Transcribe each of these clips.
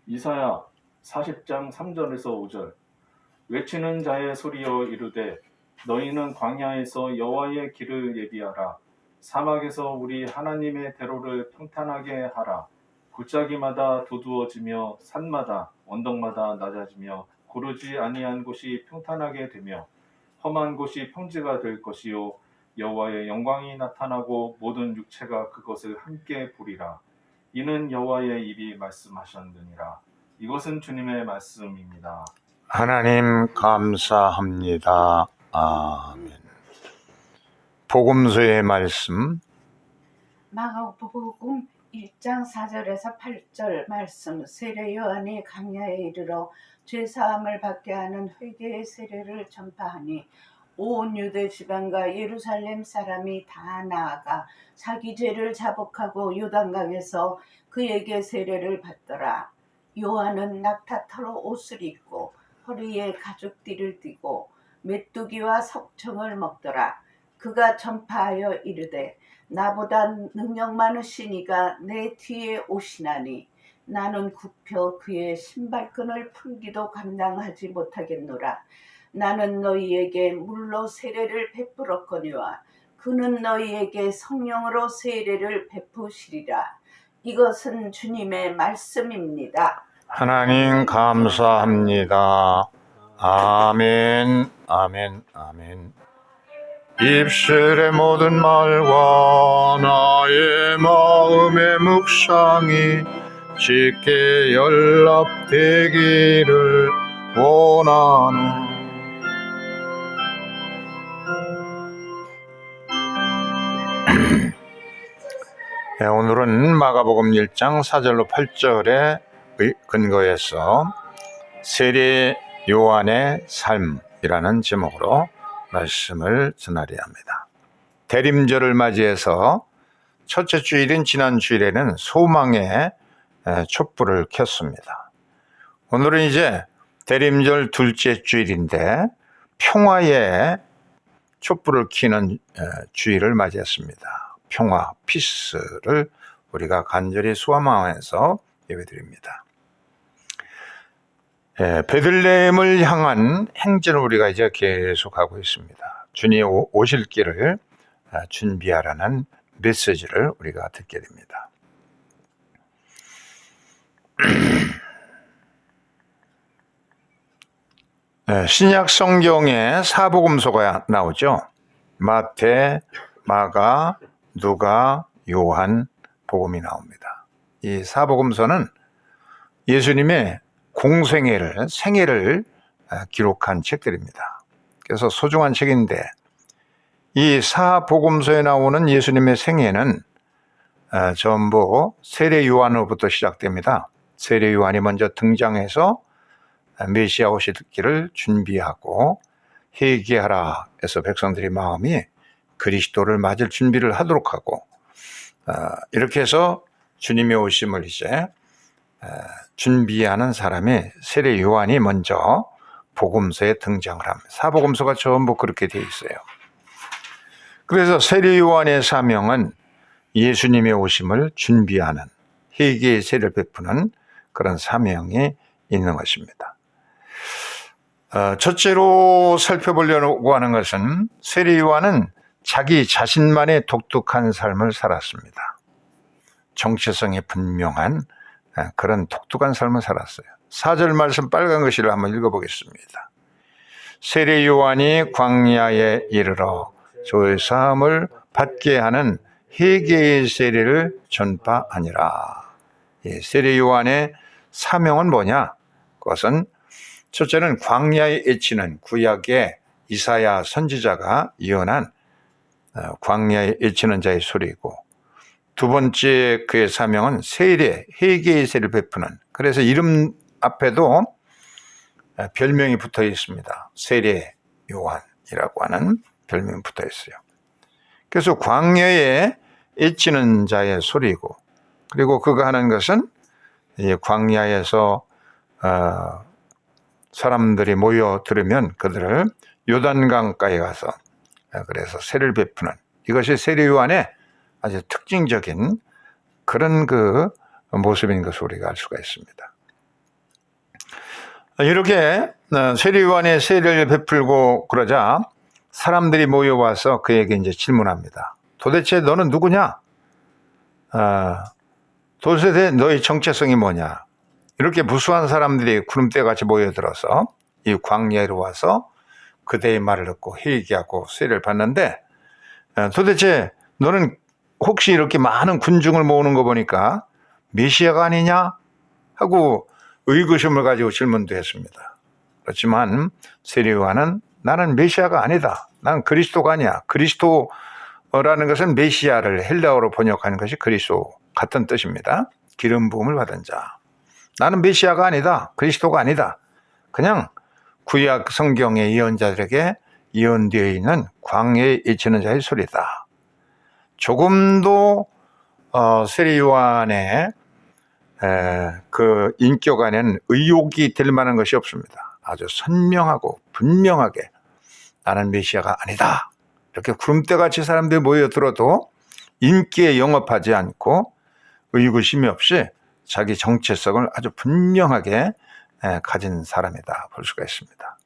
이사야 40장 3절에서 5절. 외치는 자의 소리여 이르되 너희는 광야에서 여호와의 길을 예비하라. 사막에서 우리 하나님의 대로를 평탄하게 하라. 골짜기마다 두두어지며 산마다 언덕마다 낮아지며 고르지 아니한 곳이 평탄하게 되며 험한 곳이 평지가 될 것이요 여호와의 영광이 나타나고 모든 육체가 그것을 함께 보리라. 이는 여호와의 입이 말씀하셨느니라. 이것은 주님의 말씀입니다. 하나님 감사합니다. 아멘. 복음서의 말씀 마가복음 1장 4절에서 8절 말씀. 세례 요한이 광야에 이르러 죄사함을 받게 하는 회개의 세례를 전파하니 온 유대 지방과 예루살렘 사람이 다 나아가 자기 죄를 자복하고 요단강에서 그에게 세례를 받더라. 요한은 낙타털 옷을 입고 허리에 가죽띠를 띠고 메뚜기와 석청을 먹더라. 그가 전파하여 이르되 나보다 능력 많으신 이가 내 뒤에 오시나니 나는 굽혀 그의 신발끈을 풀기도 감당하지 못하겠노라. 나는 너희에게 물로 세례를 베풀었거니와 그는 너희에게 성령으로 세례를 베푸시리라. 이것은 주님의 말씀입니다. 하나님 감사합니다. 아멘. 아멘. 아멘. 입술의 모든 말과 나의 마음의 묵상이 쉽게 연락되기를 원하는 네, 오늘은 마가복음 1장 4절로 8절에 근거해서 세례 요한의 삶이라는 제목으로 말씀을 전하려 합니다. 대림절을 맞이해서 첫째 주일인 지난 주일에는 소망의 촛불을 켰습니다. 오늘은 이제 대림절 둘째 주일인데 평화의 촛불을 켜는 주일을 맞이했습니다. 평화, 피스를 우리가 간절히 소망하면서 예배드립니다. 베들레헴을 향한 행진을 우리가 이제 계속하고 있습니다. 주님 오실 길을 준비하라는 메시지를 우리가 듣게 됩니다. 신약 성경에 사복음서가 나오죠. 마태, 마가, 누가, 요한, 복음이 나옵니다. 이 사복음서는 예수님의 생애를 기록한 책들입니다. 그래서 소중한 책인데 이 사복음서에 나오는 예수님의 생애는 전부 세례 요한으로부터 시작됩니다. 세례 요한이 먼저 등장해서 메시아 오실 길을 준비하고 회개하라 해서 백성들의 마음이 그리스도를 맞을 준비를 하도록 하고 이렇게 해서 주님의 오심을 이제 준비하는 사람이 세례 요한이 먼저 복음서에 등장을 합니다. 사복음서가 전부 그렇게 되어 있어요. 그래서 세례 요한의 사명은 예수님의 오심을 준비하는 회개의 세례를 베푸는 그런 사명이 있는 것입니다. 첫째로 살펴보려고 하는 것은 세례 요한은 자기 자신만의 독특한 삶을 살았습니다. 정체성이 분명한 그런 독특한 삶을 살았어요. 4절 말씀 빨간 글씨를 한번 읽어보겠습니다. 세례 요한이 광야에 이르러 죄사함을 받게 하는 회개의 세례를 전파하니라. 세례 요한의 사명은 뭐냐? 그것은 첫째는 광야에 외치는 구약의 이사야 선지자가 예언한 광야에 외치는 자의 소리이고, 두 번째 그의 사명은 세례, 회개의 세례를 베푸는, 그래서 이름 앞에도 별명이 붙어 있습니다. 세례 요한이라고 하는 별명이 붙어 있어요. 그래서 광야에 외치는 자의 소리이고, 그리고 그가 하는 것은 광야에서 사람들이 모여 들으면 그들을 요단강가에 가서 그래서 세례를 베푸는, 이것이 세례 요한의 아주 특징적인 그런 그 모습인 것을 우리가 알 수가 있습니다. 이렇게 세례요한의 세례를 베풀고 그러자 사람들이 모여와서 그에게 이제 질문합니다. 도대체 너는 누구냐? 도대체 너의 정체성이 뭐냐? 이렇게 무수한 사람들이 구름대같이 모여들어서 이 광야로 와서 그대의 말을 듣고 회개하고 세례를 받는데, 도대체 너는 혹시 이렇게 많은 군중을 모으는 거 보니까 메시아가 아니냐? 하고 의구심을 가지고 질문도 했습니다. 그렇지만 세례요한은 나는 메시아가 아니다. 나는 그리스도가 아니야. 그리스도라는 것은 메시아를 헬라어로 번역하는 것이 그리스도 같은 뜻입니다. 기름 부음을 받은 자. 나는 메시아가 아니다. 그리스도가 아니다. 그냥 구약 성경의 예언자들에게 예언되어 있는 광야에 외치는 자의 소리다. 조금도 세례요한의 그 인격 안에는 의혹이 될 만한 것이 없습니다. 아주 선명하고 분명하게 나는 메시아가 아니다. 이렇게 구름대같이 사람들이 모여들어도 인기에 영업하지 않고 의구심이 없이 자기 정체성을 아주 분명하게 가진 사람이다 볼 수가 있습니다.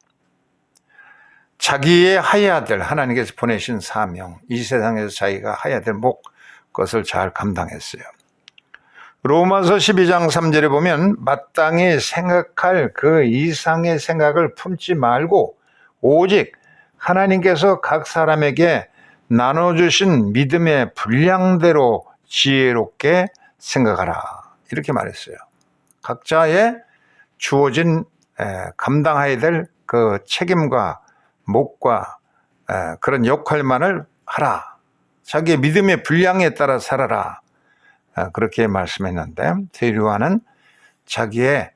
자기의 하야 될 하나님께서 보내신 사명, 이 세상에서 자기가 하야 될 목, 그것을 잘 감당했어요. 로마서 12장 3절에 보면 마땅히 생각할 그 이상의 생각을 품지 말고 오직 하나님께서 각 사람에게 나눠주신 믿음의 분량대로 지혜롭게 생각하라. 이렇게 말했어요. 각자의 주어진 감당해야 될 그 책임과 몫과 그런 역할만을 하라. 자기의 믿음의 분량에 따라 살아라. 그렇게 말씀했는데 세례요한은 자기의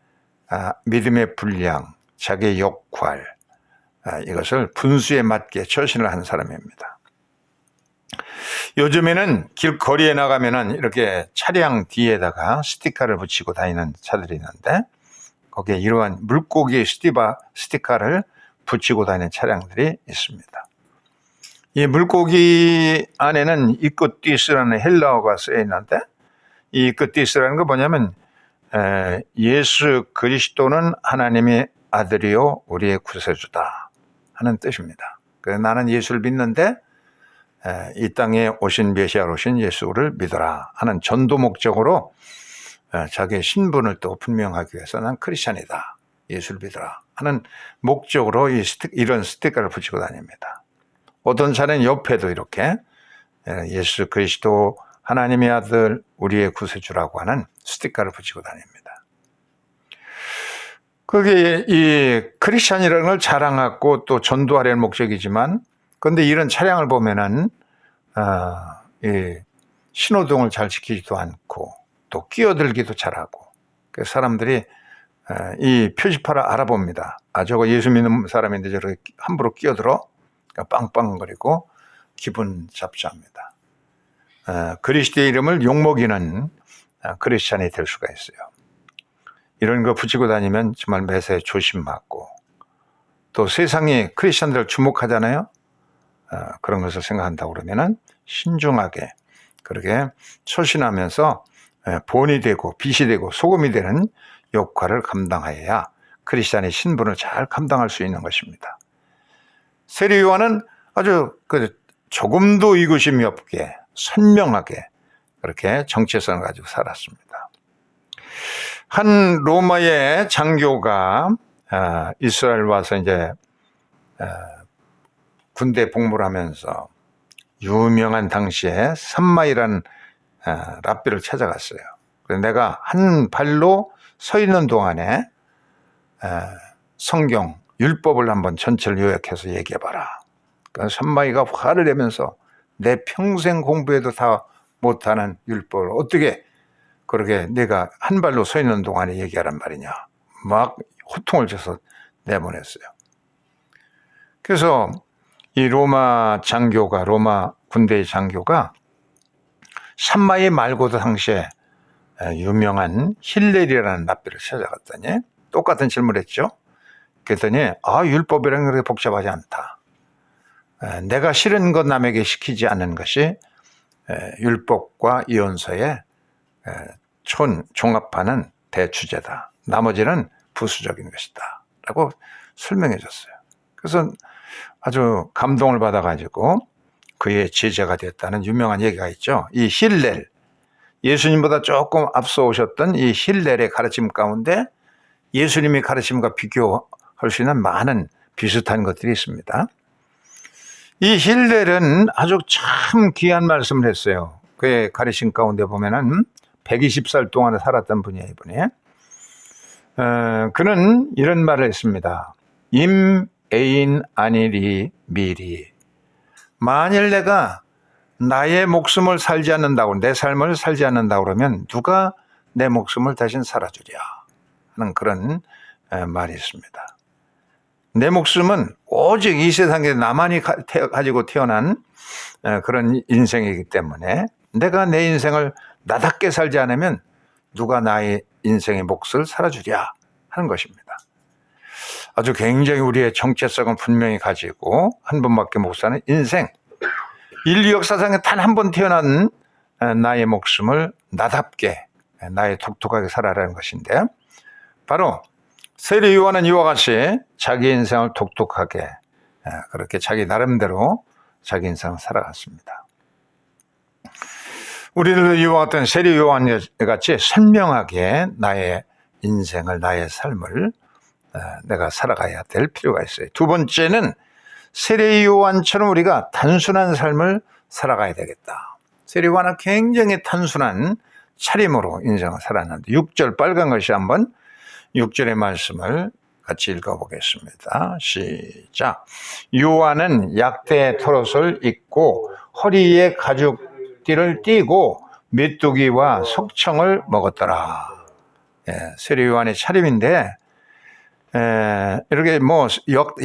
믿음의 분량, 자기의 역할, 이것을 분수에 맞게 처신을 한 사람입니다. 요즘에는 길거리에 나가면은 이렇게 차량 뒤에다가 스티커를 붙이고 다니는 차들이 있는데 거기에 이러한 물고기 스티커를 붙이고 다니는 차량들이 있습니다. 이 물고기 안에는 이끄띠스라는 헬라어가 쓰여 있는데 이 이끄띠스라는 거 뭐냐면 예수 그리스도는 하나님의 아들이요 우리의 구세주다 하는 뜻입니다. 그래서 나는 예수를 믿는데 이 땅에 오신 메시아로 오신 예수를 믿어라 하는 전도 목적으로 자기의 신분을 또 분명하기 위해서 난 크리스찬이다. 예수를 믿어라 하는 목적으로 이런 스티커를 붙이고 다닙니다. 어떤 차례는 옆에도 이렇게 예수 그리스도 하나님의 아들 우리의 구세주라고 하는 스티커를 붙이고 다닙니다. 그게 이 크리스찬이라는 걸 자랑하고 또 전도하려는 목적이지만 그런데 이런 차량을 보면은 이 신호등을 잘 지키지도 않고 또 끼어들기도 잘하고 그래서 사람들이 이 표지판을 알아봅니다. 저거 예수 믿는 사람인데 저렇게 함부로 끼어들어 빵빵거리고 기분 잡잡합니다. 그리스도의 이름을 욕먹이는 크리스찬이 될 수가 있어요. 이런 거 붙이고 다니면 정말 매사에 조심하고 또 세상이 크리스찬들을 주목하잖아요. 그런 것을 생각한다고 그러면은 신중하게 그렇게 처신하면서 본이 되고 빛이 되고 소금이 되는 역할을 감당해야 크리스찬의 신분을 잘 감당할 수 있는 것입니다. 세례요한은 아주 조금도 의구심이 없게 선명하게 그렇게 정체성을 가지고 살았습니다. 한 로마의 장교가 이스라엘 와서 이제 군대 복무를 하면서 유명한 당시에 삼마이라는 랍비를 찾아갔어요. 그래서 내가 한 발로 서 있는 동안에 성경 율법을 한번 전체를 요약해서 얘기해봐라. 그러니까 삼마이가 화를 내면서 내 평생 공부해도 다 못하는 율법을 어떻게 그렇게 내가 한 발로 서 있는 동안에 얘기하란 말이냐. 막 호통을 쳐서 내보냈어요. 그래서 이 로마 군대의 장교가 삼마이 말고도 당시에 유명한 힐렐이라는 랍비를 찾아갔더니 똑같은 질문을 했죠. 그랬더니 율법이라는 게 그렇게 복잡하지 않다. 내가 싫은 것 남에게 시키지 않는 것이 율법과 예언서의 종합하는 대주제다. 나머지는 부수적인 것이다. 라고 설명해 줬어요. 그래서 아주 감동을 받아가지고 그의 제자가 됐다는 유명한 얘기가 있죠. 이 힐렐, 예수님보다 조금 앞서 오셨던 이 힐렐의 가르침 가운데 예수님의 가르침과 비교할 수 있는 많은 비슷한 것들이 있습니다. 이 힐렐은 아주 참 귀한 말씀을 했어요. 그의 가르침 가운데 보면은 120살 동안 살았던 분이에요, 이분이. 그는 이런 말을 했습니다. 임애인 아니리 미리. 만일 내가 나의 목숨을 살지 않는다고, 내 삶을 살지 않는다고 그러면 누가 내 목숨을 대신 살아주랴 하는 그런 말이 있습니다. 내 목숨은 오직 이 세상에 나만이 가지고 태어난 그런 인생이기 때문에 내가 내 인생을 나답게 살지 않으면 누가 나의 인생의 몫을 살아주랴 하는 것입니다. 아주 굉장히 우리의 정체성을 분명히 가지고 한 번밖에 못 사는 인생, 인류 역사상에 단 한 번 태어난 나의 목숨을 나답게, 나의 독특하게 살아라는 것인데, 바로 세례 요한은 이와 같이 자기 인생을 독특하게 그렇게 자기 나름대로 자기 인생을 살아갔습니다. 우리들도 이와 같은 세례 요한 같이 선명하게 나의 인생을, 나의 삶을 내가 살아가야 될 필요가 있어요. 두 번째는 세례 요한처럼 우리가 단순한 삶을 살아가야 되겠다. 세례 요한은 굉장히 단순한 차림으로 인생을 살았는데 6절 빨간 것이 한번 6절의 말씀을 같이 읽어보겠습니다. 시작. 요한은 약대 털옷을 입고 허리에 가죽띠를 띠고 메뚜기와 석청을 먹었더라. 세례 요한의 차림인데 이렇게 뭐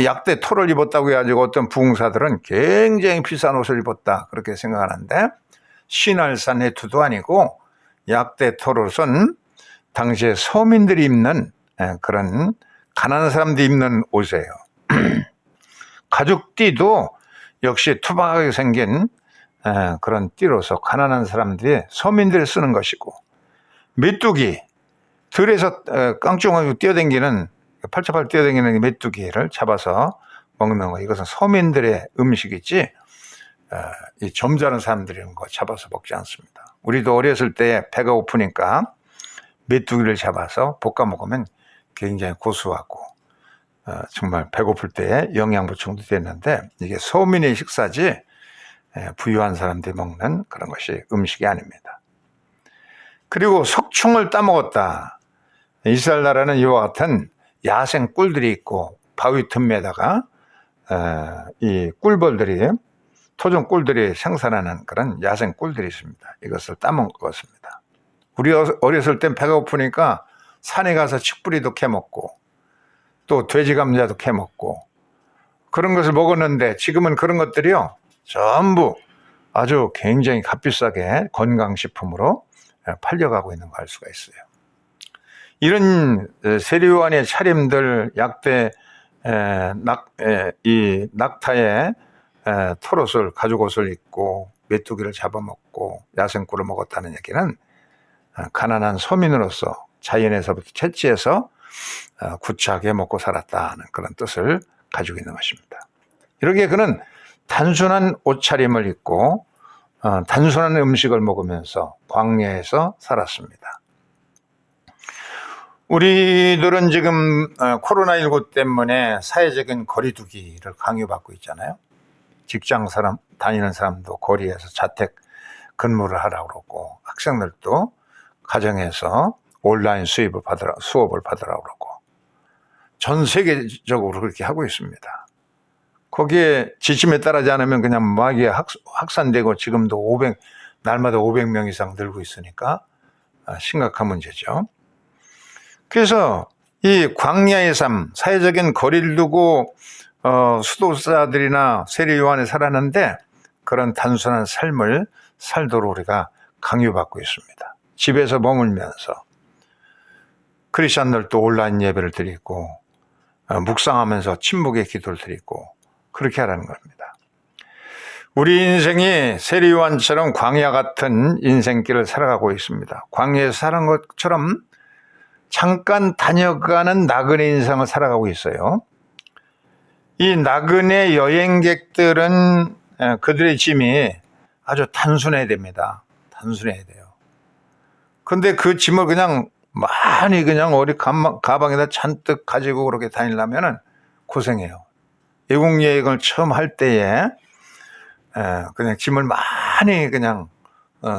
약대 털을 입었다고 해가지고 어떤 부흥사들은 굉장히 비싼 옷을 입었다 그렇게 생각하는데, 신할산 해투도 아니고 약대 털옷은 당시에 서민들이 입는 그런 가난한 사람들이 입는 옷이에요. 가죽띠도 역시 투박하게 생긴 그런 띠로서 가난한 사람들이, 서민들이 쓰는 것이고, 메뚜기, 들에서 깡충하게 뛰어다니는, 팔짝팔 뛰어다니는 메뚜기를 잡아서 먹는 거, 이것은 서민들의 음식이지 이 점잖은 사람들이 이런 거 잡아서 먹지 않습니다. 우리도 어렸을 때 배가 고프니까 메뚜기를 잡아서 볶아 먹으면 굉장히 고소하고 정말 배고플 때 영양 보충도 됐는데, 이게 서민의 식사지 부유한 사람들이 먹는 그런 것이 음식이 아닙니다. 그리고 석충을 따먹었다. 이스라엘 나라는 이와 같은 야생 꿀들이 있고 바위 틈에다가 이 꿀벌들이, 토종 꿀들이 생산하는 그런 야생 꿀들이 있습니다. 이것을 따먹었습니다. 우리 어렸을 땐 배가 고프니까 산에 가서 칡뿌리도 캐먹고 또 돼지 감자도 캐먹고 그런 것을 먹었는데, 지금은 그런 것들이요 전부 아주 굉장히 값비싸게 건강식품으로 팔려가고 있는 거 알 수가 있어요. 이런 세례 요한의 차림들, 약대 이 낙타의 털옷을, 가죽옷을 입고 메뚜기를 잡아먹고 야생꿀을 먹었다는 얘기는 가난한 서민으로서 자연에서부터 채취해서 구차하게 먹고 살았다는 그런 뜻을 가지고 있는 것입니다. 이렇게 그는 단순한 옷차림을 입고 단순한 음식을 먹으면서 광야에서 살았습니다. 우리들은 지금 코로나19 때문에 사회적인 거리두기를 강요받고 있잖아요. 직장 다니는 사람도 거리에서 자택 근무를 하라고 그러고, 학생들도 가정에서 온라인 수업을 받으라고 그러고, 전 세계적으로 그렇게 하고 있습니다. 거기에 지침에 따르지 않으면 그냥 막이 확산되고, 지금도 날마다 500명 이상 늘고 있으니까 심각한 문제죠. 그래서 이 광야의 삶, 사회적인 거리를 두고 수도사들이나 세례 요한이 살았는데 그런 단순한 삶을 살도록 우리가 강요받고 있습니다. 집에서 머물면서 크리스천들도 온라인 예배를 드리고 묵상하면서 침묵의 기도를 드리고 그렇게 하라는 겁니다. 우리 인생이 세례 요한처럼 광야 같은 인생길을 살아가고 있습니다. 광야에서 사는 것처럼 잠깐 다녀가는 나그네 인생을 살아가고 있어요. 이 나그네 여행객들은 그들의 짐이 아주 단순해야 됩니다. 단순해야 돼요. 근데 그 짐을 그냥 많이 그냥 어디 가방에다 잔뜩 가지고 그렇게 다니려면은 고생해요. 외국 여행을 처음 할 때에 그냥 짐을 많이 그냥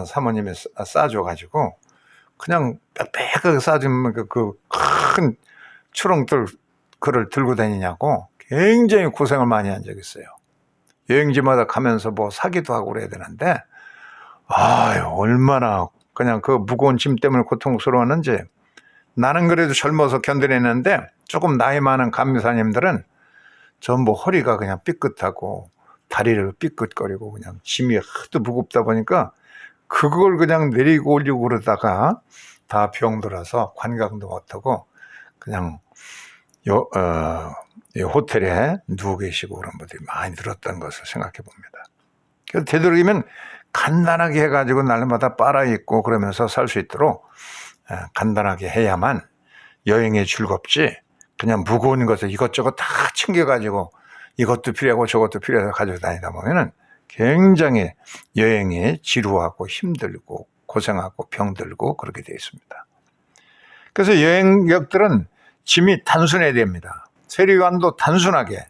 사모님이 싸줘가지고 그냥 빽빽하게 싸주면 그 큰 추렁들 그걸 들고 다니냐고 굉장히 고생을 많이 한 적이 있어요. 여행지마다 가면서 뭐 사기도 하고 그래야 되는데 아유 얼마나 그냥 그 무거운 짐 때문에 고통스러웠는지. 나는 그래도 젊어서 견뎌냈는데 조금 나이 많은 간미사님들은 전부 허리가 그냥 삐끗하고 다리를 삐끗거리고 그냥 짐이 하도 무겁다 보니까 그걸 그냥 내리고 올리고 그러다가 다 병들어서 관광도 못하고 그냥 호텔에 누워 계시고 그런 분들이 많이 늘었던 것을 생각해 봅니다. 그래서 되도록이면 간단하게 해가지고 날마다 빨아입고 그러면서 살 수 있도록 간단하게 해야만 여행이 즐겁지, 그냥 무거운 것을 이것저것 다 챙겨가지고 이것도 필요하고 저것도 필요해서 가지고 다니다 보면은 굉장히 여행이 지루하고 힘들고 고생하고 병들고 그렇게 되어 있습니다. 그래서 여행객들은 짐이 단순해야 됩니다. 세리요한도 단순하게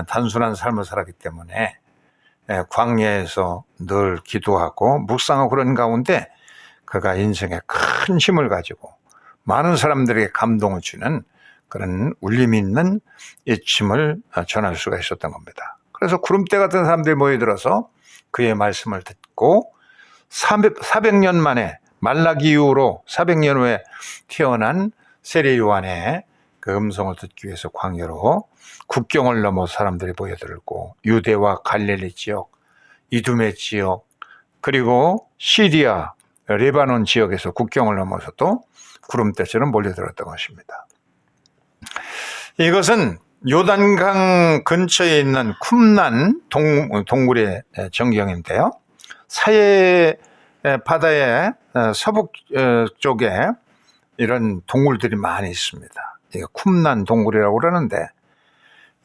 단순한 삶을 살았기 때문에 광야에서 늘 기도하고 묵상하고 그런 가운데 그가 인생에 큰 힘을 가지고 많은 사람들에게 감동을 주는 그런 울림 있는 이침을 전할 수가 있었던 겁니다. 그래서 구름대 같은 사람들이 모여들어서 그의 말씀을 듣고 400년 만에 말라기 이후로 400년 후에 태어난 세례 요한의 그 음성을 듣기 위해서 광야로 국경을 넘어 사람들이 모여들고 유대와 갈릴리 지역, 이두메 지역, 그리고 시리아, 레바논 지역에서 국경을 넘어서 또 구름대처럼 몰려들었던 것입니다. 이것은 요단강 근처에 있는 쿰란 동굴의 전경인데요. 사해 바다의 서북 쪽에 이런 동굴들이 많이 있습니다. 이게 쿰란 동굴이라고 그러는데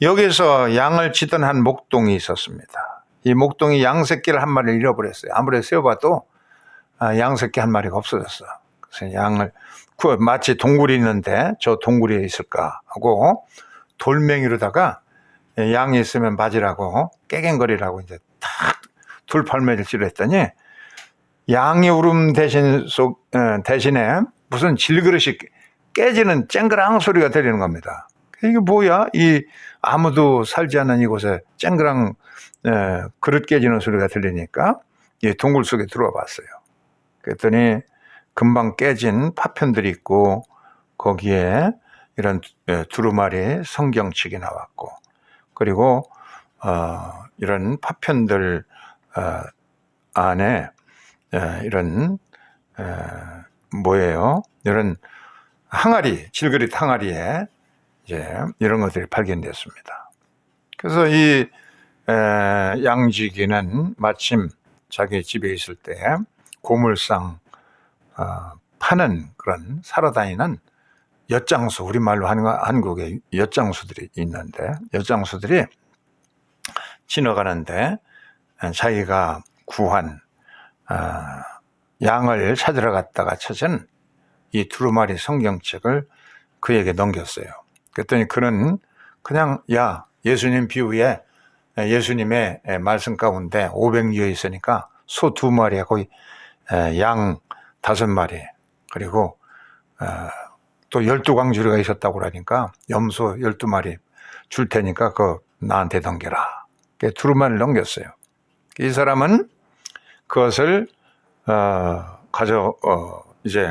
여기서 양을 치던 한 목동이 있었습니다. 이 목동이 양 새끼를 한 마리를 잃어버렸어요. 아무리 세어봐도 양 새끼 한 마리가 없어졌어. 그래서 양을 마치 동굴이 있는데 저 동굴에 있을까 하고 돌멩이로다가 양이 있으면 맞으라고 깨갱거리라고 이제 탁 돌팔매질을 했더니 양의 울음 대신에 무슨 질그릇이 깨지는 쨍그랑 소리가 들리는 겁니다. 이게 뭐야? 이 아무도 살지 않는 이곳에 쨍그랑 그릇 깨지는 소리가 들리니까 이 동굴 속에 들어와 봤어요. 그랬더니 금방 깨진 파편들이 있고 거기에 이런 두루마리 성경책이 나왔고 그리고 이런 파편들 안에 이런 뭐예요? 이런 항아리, 질그릇 항아리에 이제 이런 것들이 발견됐습니다. 그래서 이 양지기는 마침 자기 집에 있을 때 고물상 파는 그런 살아다니는 엿장수, 우리말로 한국에 엿장수들이 있는데 엿장수들이 지나가는데 자기가 구한 양을 찾으러 갔다가 찾은 이 두루마리 성경책을 그에게 넘겼어요. 그랬더니 그는 그냥 야 예수님 비유에 예수님의 말씀 가운데 500여 있으니까 소 2마리하고 양 5마리 그리고 또 12광주리가 있었다고 그러니까 염소 12마리 줄 테니까 그거 나한테 넘겨라. 두루마리를 넘겼어요. 이 사람은 그것을 이제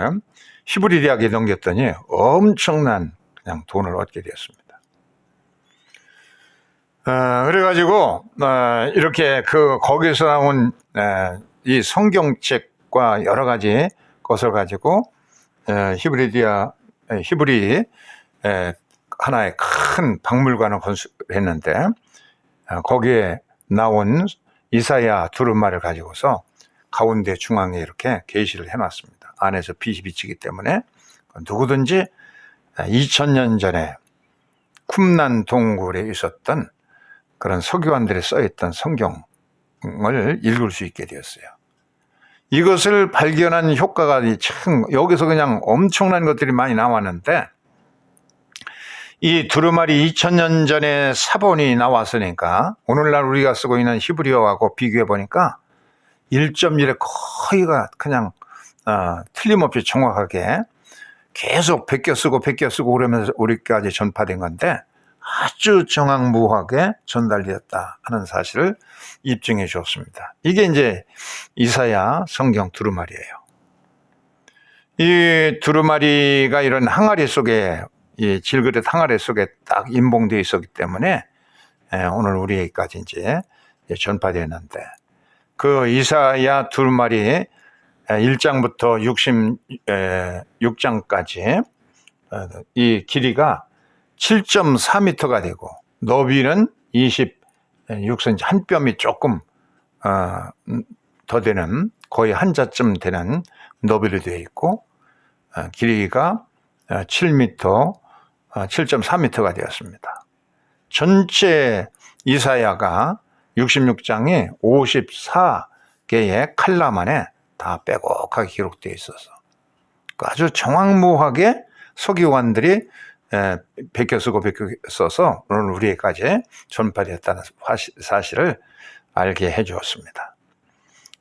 히브리 대학에 넘겼더니 엄청난 그냥 돈을 얻게 되었습니다. 그래가지고 이렇게 거기서 나온 이 성경책과 여러 가지 것을 가지고 히브리 하나의 큰 박물관을 건설했는데 거기에 나온 이사야 두루마리를 가지고서 가운데 중앙에 이렇게 게시를 해놨습니다. 안에서 빛이 비치기 때문에 누구든지 2000년 전에 쿰난 동굴에 있었던 그런 서기관들이 써있던 성경을 읽을 수 있게 되었어요. 이것을 발견한 효과가 참 여기서 그냥 엄청난 것들이 많이 나왔는데, 이 두루마리 2000년 전에 사본이 나왔으니까 오늘날 우리가 쓰고 있는 히브리어하고 비교해 보니까 1.1에 거의가 그냥 틀림없이 정확하게 계속 베껴 쓰고 그러면서 우리까지 전파된 건데 아주 정확무하게 전달되었다 하는 사실을 입증해 주었습니다. 이게 이제 이사야 성경 두루마리예요. 이 두루마리가 이런 항아리 속에, 이 질그릇 항아리 속에 딱 임봉되어 있었기 때문에 오늘 우리에게까지 이제 전파되었는데, 그 이사야 두루마리 1장부터 66장까지 이 길이가 7.4m가 되고 너비는 26cm, 한 뼘이 조금 더 되는, 거의 한 자쯤 되는 너비로 되어 있고, 길이가 7.4m가 되었습니다. 전체 이사야가 66장이 54개의 칼라만에 다 빼곡하게 기록되어 있어서 아주 정확무하게 서기관들이 베껴 쓰고 베껴 써서 오늘 우리에게까지 전파되었다는 사실을 알게 해 주었습니다.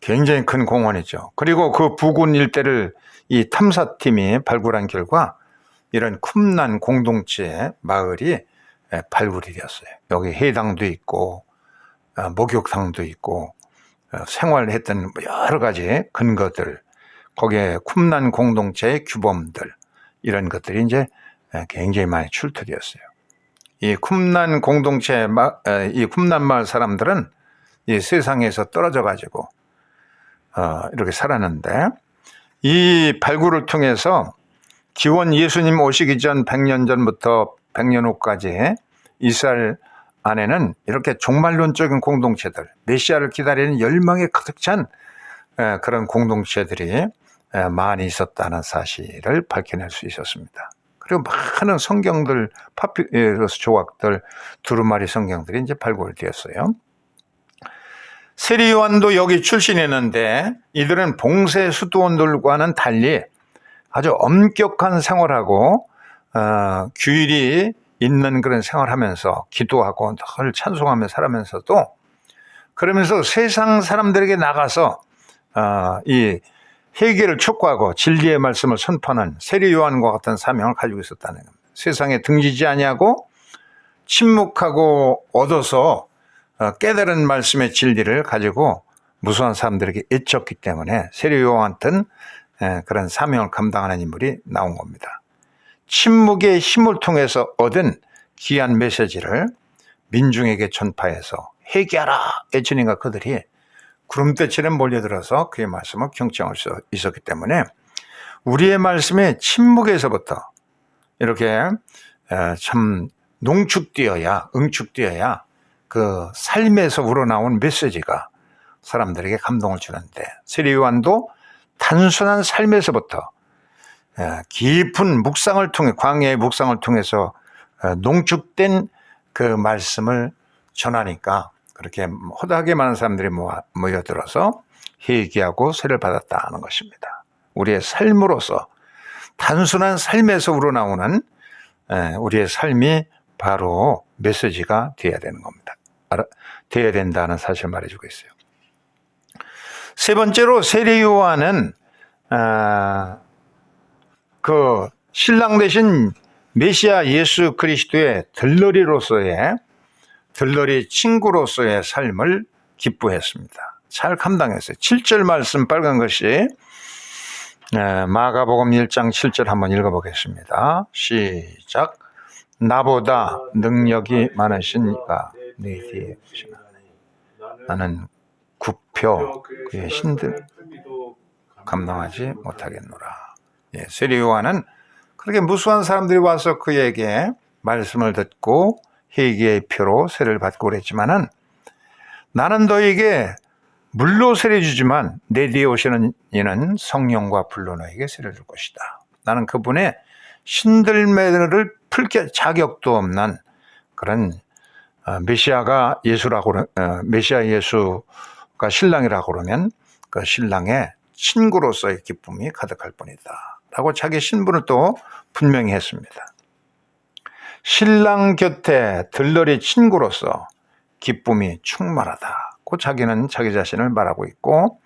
굉장히 큰 공헌이죠. 그리고 그 부근 일대를 이 탐사팀이 발굴한 결과 이런 쿰난 공동체 마을이 발굴이 되었어요. 여기 해당도 있고 목욕탕도 있고 생활했던 여러 가지 근거들, 거기에 쿰난 공동체의 규범들, 이런 것들이 이제 굉장히 많이 출토되었어요. 이 쿰난 공동체, 이 쿰난 마을 사람들은 이 세상에서 떨어져 가지고 이렇게 살았는데, 이 발굴을 통해서 기원 예수님 오시기 전 100년 전부터 100년 후까지 이스라엘 안에는 이렇게 종말론적인 공동체들, 메시아를 기다리는 열망에 가득 찬 그런 공동체들이 많이 있었다는 사실을 밝혀낼 수 있었습니다. 그리고 많은 성경들, 파피루스 조각들, 두루마리 성경들이 이제 발굴되었어요. 세리 요한도 여기 출신이었는데 이들은 봉쇄 수도원들과는 달리 아주 엄격한 생활하고 규율이 있는 그런 생활하면서 기도하고 늘 찬송하며 살아면서도, 그러면서 세상 사람들에게 나가서 이 회개를 촉구하고 진리의 말씀을 선포하는 세리 요한과 같은 사명을 가지고 있었다는 겁니다. 세상에 등지지 아니하고 침묵하고 얻어서 깨달은 말씀의 진리를 가지고 무수한 사람들에게 애쳤기 때문에 세리 요한 같은 그런 사명을 감당하는 인물이 나온 겁니다. 침묵의 힘을 통해서 얻은 귀한 메시지를 민중에게 전파해서 회개하라 애치니까 그들이 구름대처럼 몰려들어서 그의 말씀을 경청할 수 있었기 때문에 우리의 말씀의 침묵에서부터 이렇게 참 농축되어야, 응축되어야 그 삶에서 우러나온 메시지가 사람들에게 감동을 주는데, 세리 요한도 단순한 삶에서부터 깊은 묵상을 통해, 광야의 묵상을 통해서 농축된 그 말씀을 전하니까 그렇게 허다하게 많은 사람들이 모여들어서 회개하고 세를 받았다는 것입니다. 우리의 삶으로서, 단순한 삶에서 우러나오는 우리의 삶이 바로 메시지가 되어야 되는 겁니다. 되어야 된다는 사실을 말해주고 있어요. 세 번째로 세리 요한은 그 신랑 되신 메시아 예수 그리스도의 들러리 친구로서의 삶을 기뻐했습니다. 잘 감당했어요. 7절 말씀 빨간 것이 마가복음 1장 7절 한번 읽어보겠습니다. 시작. 나보다 능력이 많으신 이가 네 뒤에 오시나니 나는 굽혀 그의 신들 감당하지 못하겠노라. 세리 요한은 그렇게 무수한 사람들이 와서 그에게 말씀을 듣고 회개의 표로 세를 받고 그랬지만은, 나는 너에게 물로 세례 주지만 내 뒤에 오시는 이는 성령과 불로 너에게 세례 줄 것이다. 나는 그분의 신들매를 풀 자격도 없는 그런 메시아가 메시아 예수가 신랑이라고 그러면 그 신랑의 친구로서의 기쁨이 가득할 뿐이다 라고 자기 신분을 또 분명히 했습니다. 신랑 곁에 들러리 친구로서 기쁨이 충만하다고 자기는 자기 자신을 말하고 있고,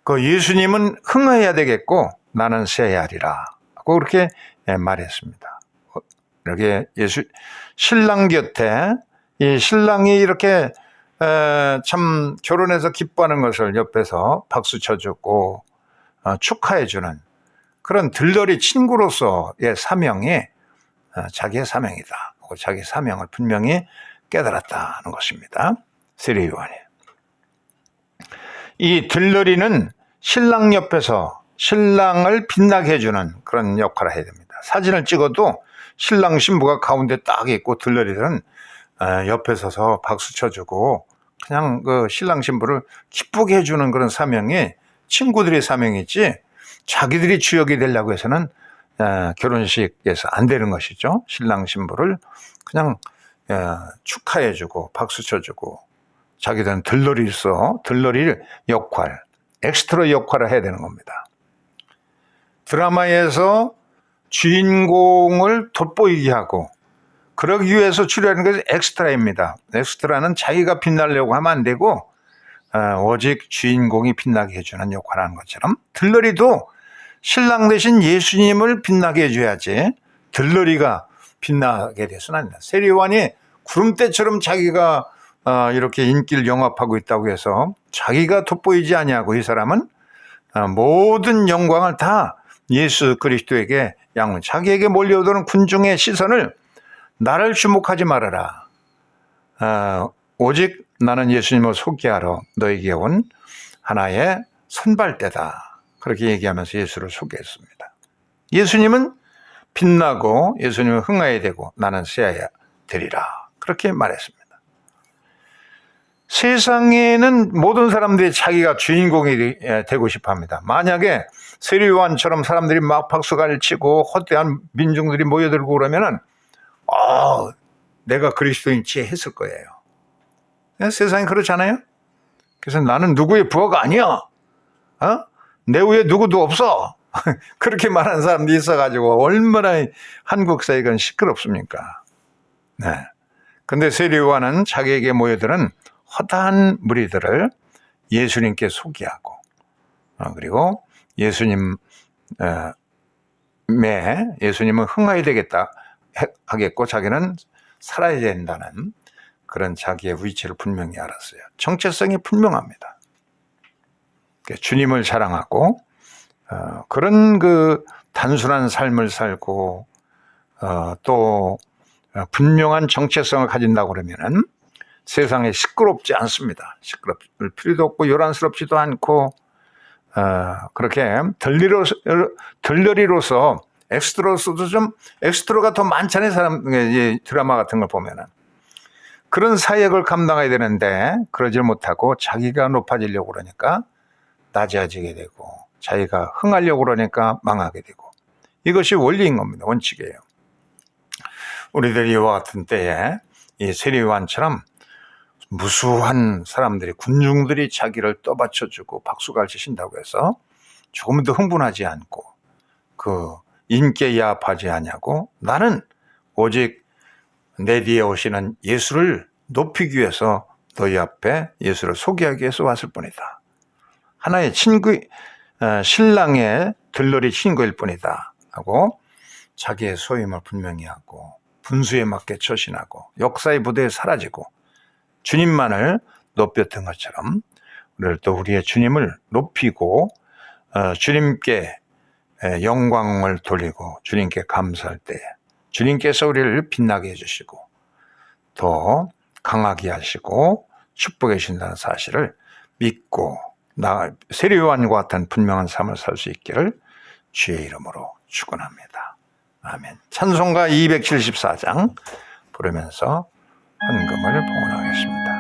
그 예수님은 흥해야 되겠고 나는 쇠야리라 하고 그렇게 말했습니다. 이렇게 신랑 곁에 이 신랑이 이렇게 참 결혼해서 기뻐하는 것을 옆에서 박수 쳐주고 축하해주는 그런 들러리 친구로서의 사명이 자기의 사명이다. 자기 사명을 분명히 깨달았다는 것입니다. 세례 요한이. 이 들러리는 신랑 옆에서 신랑을 빛나게 해주는 그런 역할을 해야 됩니다. 사진을 찍어도 신랑 신부가 가운데 딱 있고 들러리는 옆에 서서 박수 쳐주고 그냥 그 신랑 신부를 기쁘게 해주는 그런 사명이 친구들의 사명이지 자기들이 주역이 되려고 해서는 결혼식에서 안 되는 것이죠. 신랑 신부를 그냥 축하해주고 박수 쳐주고 자기들은 들러리로서 들러리 역할, 엑스트라 역할을 해야 되는 겁니다. 드라마에서 주인공을 돋보이게 하고 그러기 위해서 출연하는 것이 엑스트라입니다. 엑스트라는 자기가 빛나려고 하면 안 되고 오직 주인공이 빛나게 해주는 역할을 하는 것처럼 들러리도 신랑 대신 예수님을 빛나게 해줘야지 들러리가 빛나게 돼서는 안 된다. 세례 요한이 구름대처럼 자기가 이렇게 인기를 영합하고 있다고 해서 자기가 돋보이지 아니하고 이 사람은 모든 영광을 다 예수 그리스도에게 양분, 자기에게 몰려오는 군중의 시선을 나를 주목하지 말아라. 오직 나는 예수님을 소개하러 너에게 온 하나의 선발대다. 그렇게 얘기하면서 예수를 소개했습니다. 예수님은 빛나고 예수님은 흥하여야 되고 나는 쇠하여야 되리라. 그렇게 말했습니다. 세상에는 모든 사람들이 자기가 주인공이 되고 싶어 합니다. 만약에 세례 요한처럼 사람들이 막 박수갈 치고 헛되한 민중들이 모여들고 그러면은 내가 그리스도인지 했을 거예요. 세상이 그렇잖아요. 그래서 나는 누구의 부하가 아니야. 내 위에 누구도 없어. 그렇게 말하는 사람들이 있어가지고 얼마나 한국 사회가 시끄럽습니까? 네. 근데 세례 요한은 자기에게 모여드는 허다한 무리들을 예수님께 소개하고 그리고 예수님은 흥하여야 되겠다 하겠고 자기는 살아야 된다는 그런 자기의 위치를 분명히 알았어요. 정체성이 분명합니다. 주님을 사랑하고 그런 그 단순한 삶을 살고 또 분명한 정체성을 가진다고 그러면은 세상에 시끄럽지 않습니다. 시끄러울 필요도 없고 요란스럽지도 않고 그렇게 들러리로서 엑스트로서도 좀 엑스트로가 더 많잖아요. 드라마 같은 걸 보면은 그런 사역을 감당해야 되는데 그러질 못하고 자기가 높아지려고 그러니까 낮아지게 되고 자기가 흥하려고 그러니까 망하게 되고 이것이 원리인 겁니다. 원칙이에요. 우리들이 이와 같은 때에 이 세례 요한처럼 무수한 사람들이 군중들이 자기를 떠받쳐주고 박수갈 치신다고 해서 조금 더 흥분하지 않고 그 인기에 야합하지 않냐고 나는 오직 내 뒤에 오시는 예수를 높이기 위해서 너희 앞에 예수를 소개하기 위해서 왔을 뿐이다. 하나의 친구, 신랑의 들러리 친구일 뿐이다 하고 자기의 소임을 분명히 하고 분수에 맞게 처신하고 역사의 무대에 사라지고 주님만을 높였던 것처럼 우리를 또 우리의 주님을 높이고 주님께 영광을 돌리고 주님께 감사할 때 주님께서 우리를 빛나게 해주시고 더 강하게 하시고 축복해 주신다는 사실을 믿고 세례 요한과 같은 분명한 삶을 살 수 있기를 주의 이름으로 축원합니다. 아멘. 찬송가 274장 부르면서 헌금을 봉헌하겠습니다.